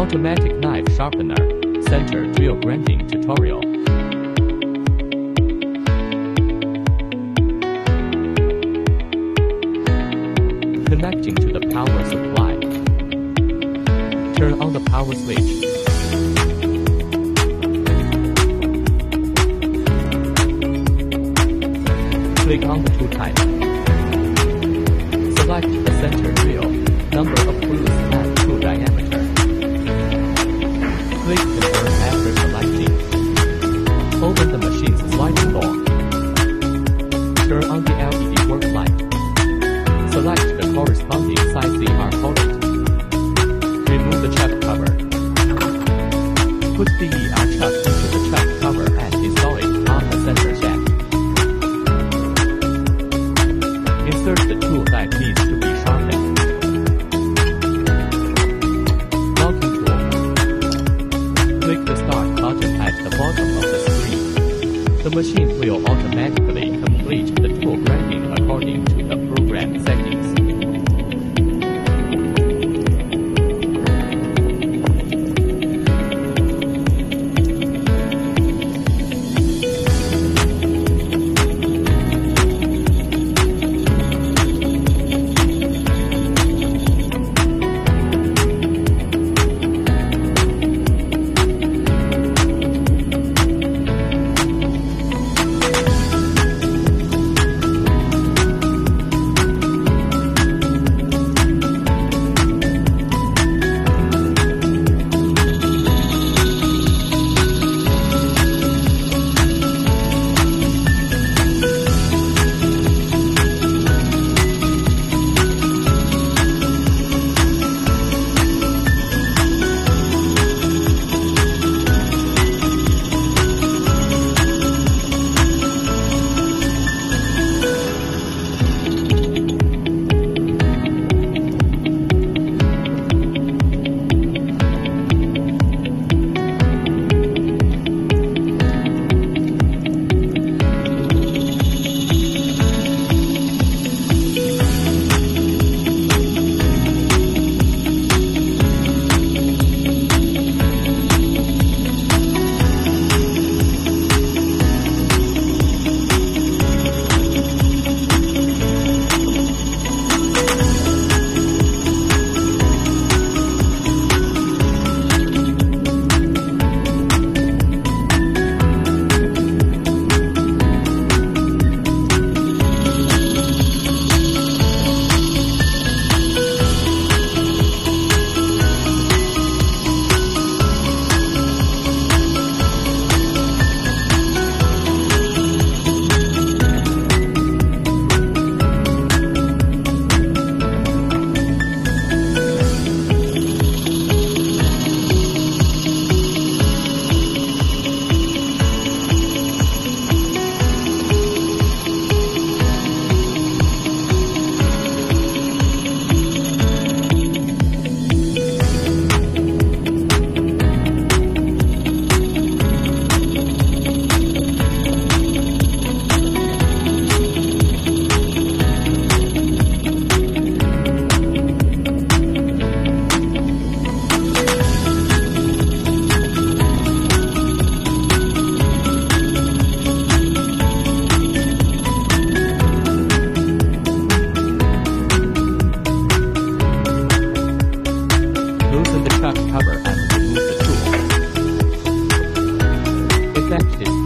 Automatic knife sharpener, center drill grinding tutorial. Connecting to the power supply. Turn on the power switch. Click on the tool type. Select the center drill, number of grooves and tool diameter. Click Confirm after selecting. Open the machine's sliding door. Turn on the LED work light. Select the corresponding size ZR collet. Remove the chuck cover. Put the ZR chuck into the chuck cover and install it on the center shaft. Insert the tool that needs to be sharpened. Locking tool. Click the start button at the bottom of the screen. The machine will automatically complete the tool grinding according to the program settings. Cover and remove the tool. Effective.